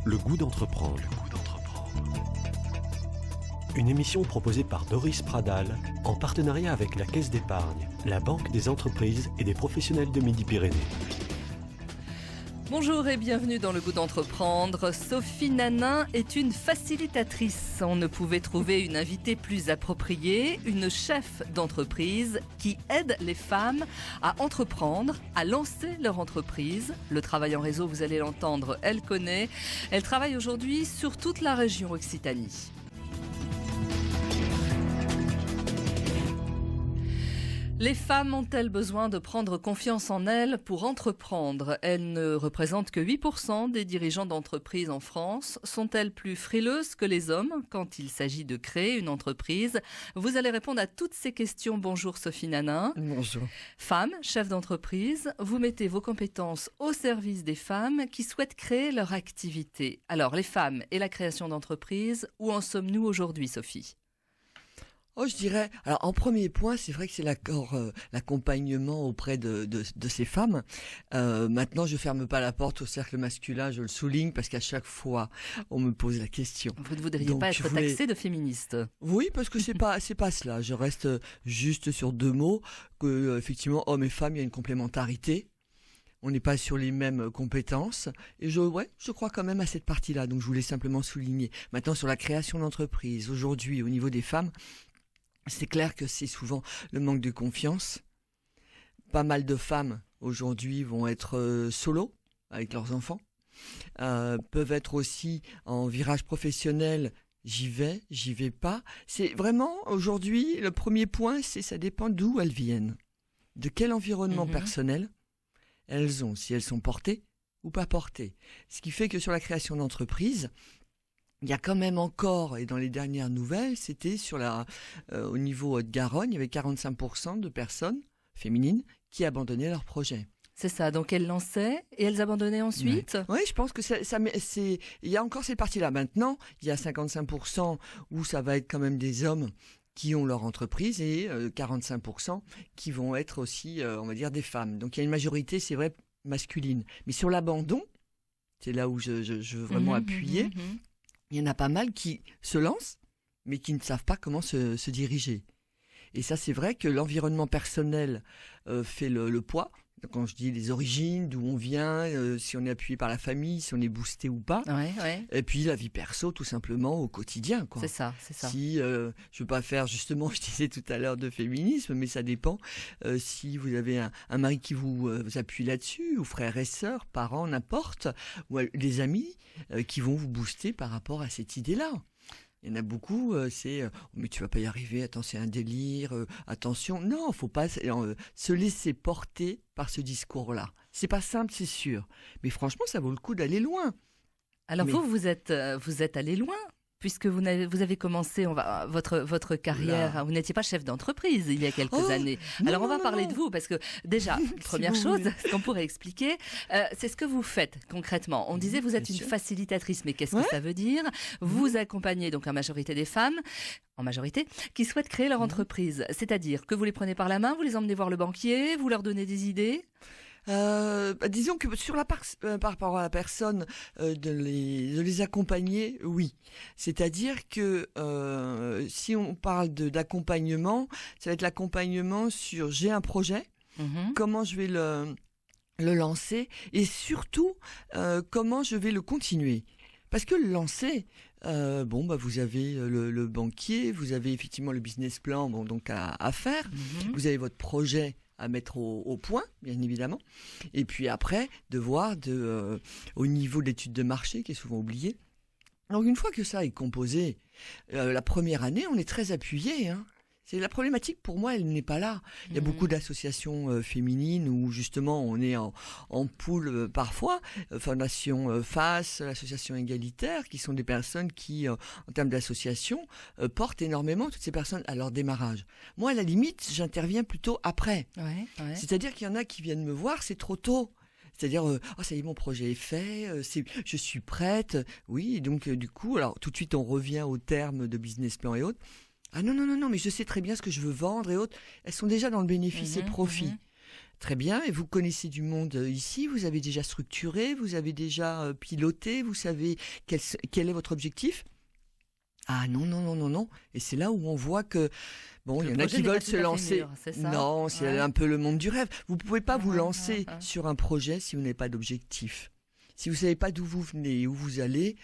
Le goût d'entreprendre. Une émission proposée par Doris Pradal en partenariat avec la Caisse d'épargne, la Banque des entreprises et des professionnels de Midi-Pyrénées. Bonjour et bienvenue dans Le Goût d'entreprendre. Sophie Nanin est une facilitatrice. On ne pouvait trouver une invitée plus appropriée, une chef d'entreprise qui aide les femmes à entreprendre, à lancer leur entreprise. Le travail en réseau, vous allez l'entendre, elle connaît. Elle travaille aujourd'hui sur toute la région Occitanie. Les femmes ont-elles besoin de prendre confiance en elles pour entreprendre? Elles ne représentent que 8% des dirigeants d'entreprises en France. Sont-elles plus frileuses que les hommes quand il s'agit de créer une entreprise? Vous allez répondre à toutes ces questions. Bonjour Sophie Nanin. Bonjour. Femme, chef d'entreprise, vous mettez vos compétences au service des femmes qui souhaitent créer leur activité. Alors, les femmes et la création d'entreprise, où en sommes-nous aujourd'hui, Sophie ? Je dirais, alors en premier point, c'est vrai que c'est l'accompagnement auprès de ces femmes. Maintenant, je ferme pas la porte au cercle masculin, je le souligne, parce qu'à chaque fois, on me pose la question. Vous ne voudriez pas être taxée de féministe? Oui, parce que c'est pas cela. Je reste juste sur deux mots, que effectivement, hommes et femmes, il y a une complémentarité. On n'est pas sur les mêmes compétences. Et je crois quand même à cette partie-là. Donc, je voulais simplement souligner. Maintenant, sur la création d'entreprise, aujourd'hui, au niveau des femmes, c'est clair que c'est souvent le manque de confiance. Pas mal de femmes aujourd'hui vont être solo avec leurs enfants, peuvent être aussi en virage professionnel. J'y vais pas. C'est vraiment aujourd'hui le premier point, c'est ça dépend d'où elles viennent, de quel environnement personnel elles ont, si elles sont portées ou pas portées. Ce qui fait que sur la création d'entreprise, il y a quand même encore, et dans les dernières nouvelles, c'était au niveau Haute-Garonne, il y avait 45% de personnes féminines qui abandonnaient leur projet. C'est ça, donc elles lançaient et elles abandonnaient ensuite. Oui, je pense que il y a encore cette partie-là. Maintenant, il y a 55% où ça va être quand même des hommes qui ont leur entreprise et 45% qui vont être aussi, on va dire, des femmes. Donc il y a une majorité, c'est vrai, masculine. Mais sur l'abandon, c'est là où je veux vraiment appuyer. Il y en a pas mal qui se lancent, mais qui ne savent pas comment se diriger. Et ça, c'est vrai que l'environnement personnel fait le poids. Quand je dis les origines, d'où on vient, si on est appuyé par la famille, si on est boosté ou pas. Ouais. Et puis la vie perso, tout simplement, au quotidien, quoi. C'est ça. Si je veux pas faire justement, je disais tout à l'heure de féminisme, mais ça dépend. Si vous avez un mari qui vous appuie là-dessus, ou frères et sœurs, parents, n'importe, ou des amis qui vont vous booster par rapport à cette idée-là. Il y en a beaucoup, mais tu vas pas y arriver, attends, c'est un délire, attention. Non, faut pas se laisser porter par ce discours-là. C'est pas simple, c'est sûr. Mais franchement, ça vaut le coup d'aller loin. Alors vous êtes allé loin, puisque vous avez commencé votre carrière. Là. Vous n'étiez pas chef d'entreprise il y a quelques années. Alors on va parler de vous, parce que déjà, première chose, ce qu'on pourrait expliquer, c'est ce que vous faites concrètement. On disait vous êtes une facilitatrice, mais qu'est-ce que ça veut dire? Vous accompagnez donc la majorité des femmes, en majorité, qui souhaitent créer leur entreprise. C'est-à-dire que vous les prenez par la main, vous les emmenez voir le banquier, vous leur donnez des idées? Disons que sur par rapport à la personne, de les accompagner, oui. C'est-à-dire que si on parle d'accompagnement, ça va être l'accompagnement sur j'ai un projet, comment je vais le lancer et surtout comment je vais le continuer. Parce que le lancer, vous avez le banquier, vous avez effectivement le business plan, donc à faire, vous avez votre projet à mettre au point, bien évidemment. Et puis après, de voir au niveau de l'étude de marché, qui est souvent oublié. Donc une fois que ça est composé, la première année, on est très appuyé. C'est la problématique pour moi, elle n'est pas là. Il y a beaucoup d'associations féminines où justement on est en pool parfois. Fondation FAS, l'association égalitaire, qui sont des personnes qui, en termes d'association, portent énormément toutes ces personnes à leur démarrage. Moi, à la limite, j'interviens plutôt après. Ouais. C'est-à-dire qu'il y en a qui viennent me voir, c'est trop tôt. C'est-à-dire, ça y est, mon projet est fait, je suis prête. Oui, donc du coup, alors tout de suite, on revient au terme de business plan et autres. Ah non, mais je sais très bien ce que je veux vendre et autres. Elles sont déjà dans le bénéfice et profit. Très bien. Et vous connaissez du monde ici, vous avez déjà structuré, vous avez déjà piloté, vous savez quel est votre objectif? Ah non, non, non, non, non. Et c'est là où on voit que, bon, il y en a qui veulent se lancer. Non, c'est un peu le monde du rêve. Vous ne pouvez pas vous lancer sur un projet si vous n'avez pas d'objectif. Si vous ne savez pas d'où vous venez et où vous allez,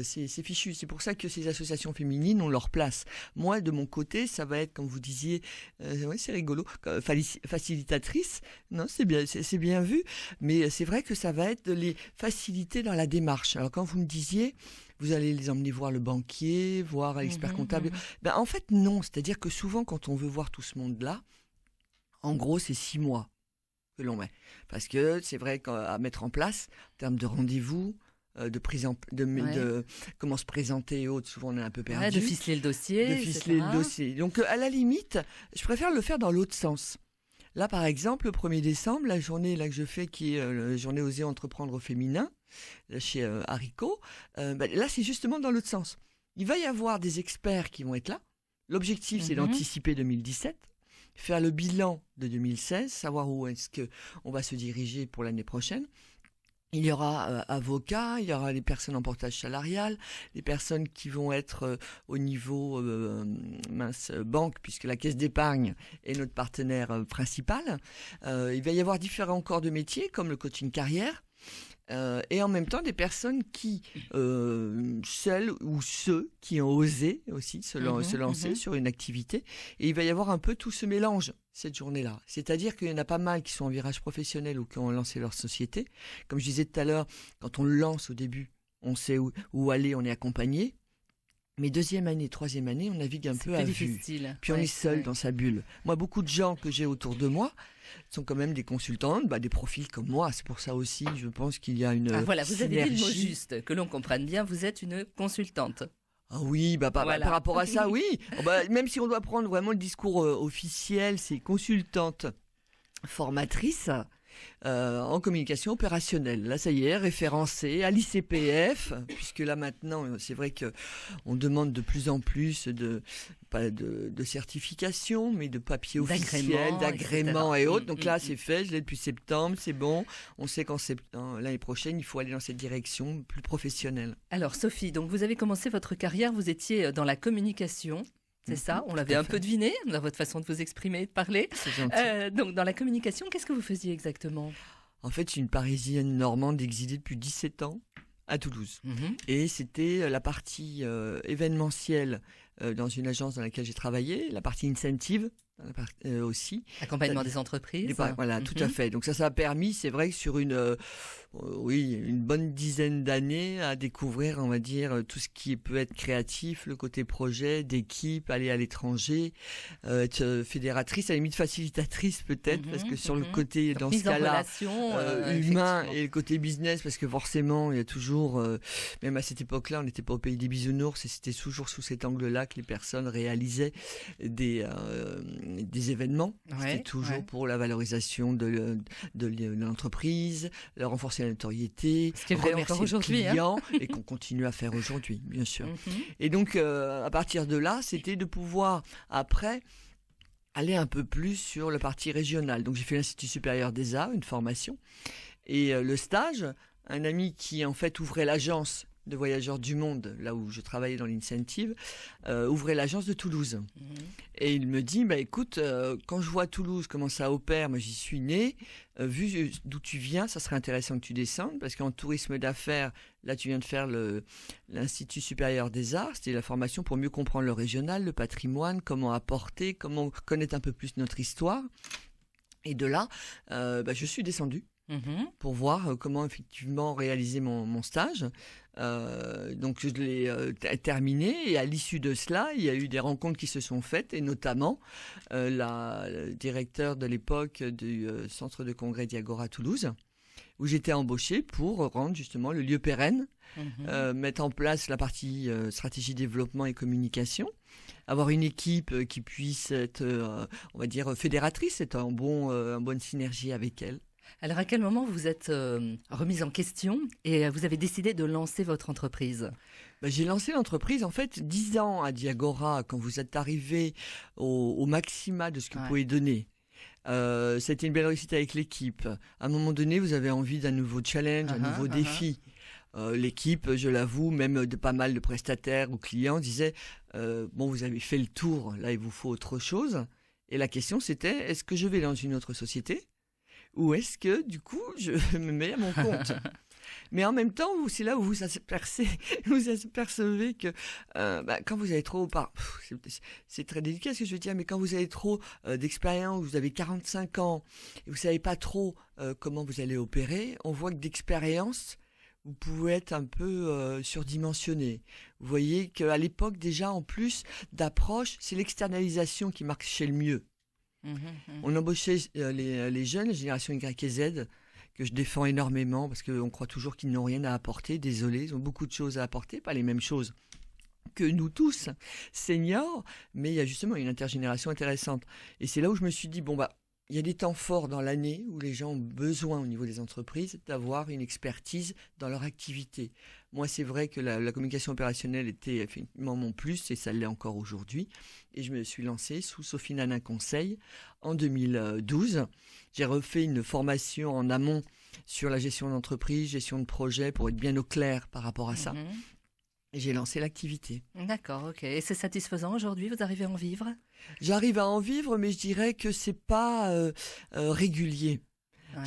c'est fichu. C'est pour ça que ces associations féminines ont leur place. Moi, de mon côté, ça va être, comme vous disiez, ouais, c'est rigolo, facilitatrice. Non, c'est bien vu. Mais c'est vrai que ça va être de les faciliter dans la démarche. Alors quand vous me disiez, vous allez les emmener voir le banquier, voir l'expert comptable. Ben, en fait, non. C'est-à-dire que souvent, quand on veut voir tout ce monde-là, en gros, c'est 6 mois que l'on met. Parce que c'est vrai qu'à mettre en place, en termes de rendez-vous, de comment se présenter et autres, souvent on est un peu perdu. Ouais, de ficeler le dossier. Donc à la limite, je préfère le faire dans l'autre sens. Là, par exemple, le 1er décembre, la journée là, que je fais, qui est la journée Oser entreprendre au féminin, là, chez Haricot, là, c'est justement dans l'autre sens. Il va y avoir des experts qui vont être là. L'objectif, c'est d'anticiper 2017, faire le bilan de 2016, savoir où est-ce qu'on va se diriger pour l'année prochaine. Il y aura avocats, il y aura les personnes en portage salarial, les personnes qui vont être au niveau banque, puisque la Caisse d'épargne est notre partenaire principal. Il va y avoir différents corps de métier, comme le coaching carrière. Et en même temps des personnes qui, celles ou ceux qui ont osé aussi se lancer sur une activité. Et il va y avoir un peu tout ce mélange cette journée-là. C'est-à-dire qu'il y en a pas mal qui sont en virage professionnel ou qui ont lancé leur société. Comme je disais tout à l'heure, quand on le lance au début, on sait où aller, on est accompagné. Mais 2e année, 3e année, on navigue un peu à vue. Puis on est seul dans sa bulle. Moi, beaucoup de gens que j'ai autour de moi sont quand même des consultantes, des profils comme moi. C'est pour ça aussi, je pense qu'il y a une voilà, vous synergie. avez dit le mot juste, que l'on comprenne bien, vous êtes une consultante. Ah oui, par rapport à ça, oui. Même si on doit prendre vraiment le discours officiel, c'est consultante formatrice. En communication opérationnelle. Là, ça y est, référencé à l'ICPF, puisque là maintenant, c'est vrai que on demande de plus en plus pas de certification, mais de papiers officiels, d'agréments et autres. Donc là, c'est fait, je l'ai depuis septembre, c'est bon. On sait qu'en l'année prochaine, il faut aller dans cette direction plus professionnelle. Alors Sophie, donc vous avez commencé votre carrière, vous étiez dans la communication. C'est ça, on l'avait un peu deviné dans votre façon de vous exprimer et de parler. C'est gentil. Donc, dans la communication, qu'est-ce que vous faisiez exactement? En fait, je suis une Parisienne normande exilée depuis 17 ans à Toulouse. Et c'était la partie événementielle dans une agence dans laquelle j'ai travaillé, la partie incentive aussi. Accompagnement des entreprises. Voilà, tout à fait. Donc ça a permis, c'est vrai que sur une bonne dizaine d'années à découvrir, on va dire, tout ce qui peut être créatif, le côté projet, d'équipe, aller à l'étranger, être fédératrice, à la limite facilitatrice peut-être, parce que sur le côté, dans ce cas-là, humain et le côté business, parce que forcément, il y a toujours, même à cette époque-là, on n'était pas au pays des bisounours, et c'était toujours sous cet angle-là que les personnes réalisaient des événements. C'était toujours pour la valorisation de l'entreprise, le renforcer la notoriété, ce qui est vrai encore aujourd'hui, clients, et qu'on continue à faire aujourd'hui, bien sûr. Et donc, à partir de là, c'était de pouvoir, après, aller un peu plus sur la partie régionale. Donc, j'ai fait l'Institut supérieur des arts, une formation, et le stage, un ami qui, en fait, ouvrait l'agence de Voyageurs du Monde, là où je travaillais dans l'incentive, ouvrait l'agence de Toulouse. Et il me dit, écoute, quand je vois Toulouse, comment ça opère, moi j'y suis né, vu d'où tu viens, ça serait intéressant que tu descendes, parce qu'en tourisme d'affaires, là tu viens de faire l'Institut supérieur des arts, c'était la formation pour mieux comprendre le régional, le patrimoine, comment apporter, comment connaître un peu plus notre histoire. Et de là, je suis descendu pour voir comment effectivement réaliser mon stage. Donc je l'ai terminé, et à l'issue de cela, il y a eu des rencontres qui se sont faites, et notamment la directeur de l'époque du centre de congrès Diagora Toulouse, où j'étais embauchée pour rendre justement le lieu pérenne, mettre en place la partie stratégie développement et communication, avoir une équipe qui puisse être, on va dire, fédératrice, être en bonne synergie avec elle. Alors, à quel moment vous vous êtes remise en question et vous avez décidé de lancer votre entreprise? J'ai lancé l'entreprise, en fait, 10 ans à Diagora, quand vous êtes arrivé au maxima de ce que vous pouvez donner. C'était une belle réussite avec l'équipe. À un moment donné, vous avez envie d'un nouveau challenge, un nouveau défi. L'équipe, je l'avoue, même de pas mal de prestataires ou clients disaient bon, vous avez fait le tour, là il vous faut autre chose. Et la question c'était, est-ce que je vais dans une autre société ou est-ce que du coup je me mets à mon compte? Mais en même temps, c'est là où vous apercevez que quand vous avez trop, c'est très délicat ce que je veux dire, mais quand vous avez trop d'expérience, vous avez 45 ans, et vous savez pas trop comment vous allez opérer, on voit que d'expérience, vous pouvez être un peu surdimensionné. Vous voyez qu'à l'époque, déjà, en plus d'approche, c'est l'externalisation qui marchait le mieux. On embauchait les jeunes, la génération Y et Z, que je défends énormément, parce qu'on croit toujours qu'ils n'ont rien à apporter. Désolé, ils ont beaucoup de choses à apporter, pas les mêmes choses que nous tous, seniors, mais il y a justement une intergénération intéressante. Et c'est là où je me suis dit, il y a des temps forts dans l'année où les gens ont besoin au niveau des entreprises d'avoir une expertise dans leur activité. Moi, c'est vrai que la communication opérationnelle était effectivement mon plus et ça l'est encore aujourd'hui. Et je me suis lancé sous Sophie Nanin Conseil en 2012. J'ai refait une formation en amont sur la gestion d'entreprise, gestion de projet pour être bien au clair par rapport à ça. Et j'ai lancé l'activité. D'accord, ok. Et c'est satisfaisant aujourd'hui? Vous arrivez à en vivre? J'arrive à en vivre, mais je dirais que c'est pas régulier. Ouais.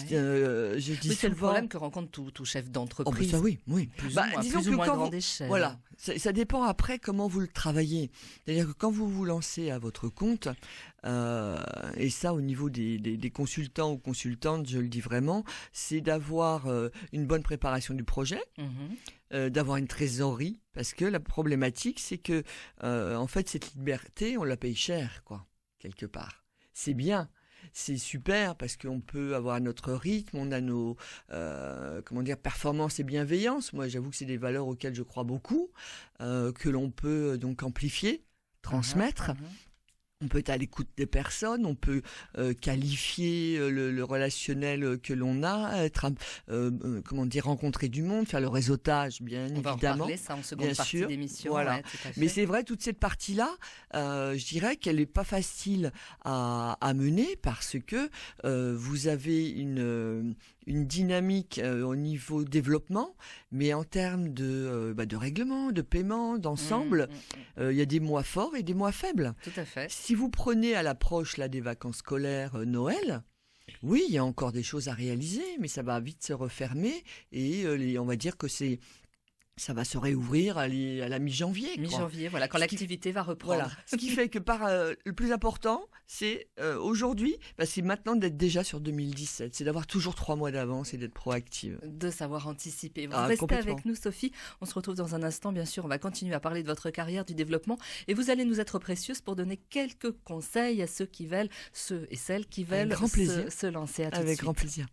Je dis oui, c'est souvent... le problème que rencontre tout chef d'entreprise. Ça, oui. Plus Disons ou moins que grande échelle. Voilà, ça dépend après comment vous le travaillez. C'est-à-dire que quand vous vous lancez à votre compte, et ça au niveau des consultants ou consultantes, je le dis vraiment, c'est d'avoir une bonne préparation du projet, d'avoir une trésorerie, parce que la problématique, c'est que en fait, cette liberté, on la paye cher, quoi, quelque part. C'est bien. C'est super parce qu'on peut avoir notre rythme, on a nos performances et bienveillance. Moi, j'avoue que c'est des valeurs auxquelles je crois beaucoup, que l'on peut donc amplifier, transmettre. On peut être à l'écoute des personnes, on peut qualifier le relationnel que l'on a, être rencontrer du monde, faire le réseautage, bien évidemment. On va en parler, ça, en seconde partie d'émission. Voilà. Ouais, tout à fait. Mais c'est vrai, toute cette partie-là, je dirais qu'elle n'est pas facile à mener parce que vous avez une dynamique au niveau développement, mais en termes de règlement, de paiement, d'ensemble, il y a des mois forts et des mois faibles. Tout à fait. Si vous prenez à l'approche là des vacances scolaires, Noël, oui, il y a encore des choses à réaliser, mais ça va vite se refermer et on va dire que ça va se réouvrir à la mi-janvier. Mi-janvier, voilà, quand l'activité va reprendre. Voilà. Ce qui fait que le plus important, c'est aujourd'hui, c'est maintenant d'être déjà sur 2017. C'est d'avoir toujours 3 mois d'avance et d'être proactive. De savoir anticiper. Vous restez avec nous, Sophie. On se retrouve dans un instant, bien sûr. On va continuer à parler de votre carrière, du développement. Et vous allez nous être précieuse pour donner quelques conseils à ceux et celles qui veulent se lancer. À tout de suite. Avec grand plaisir.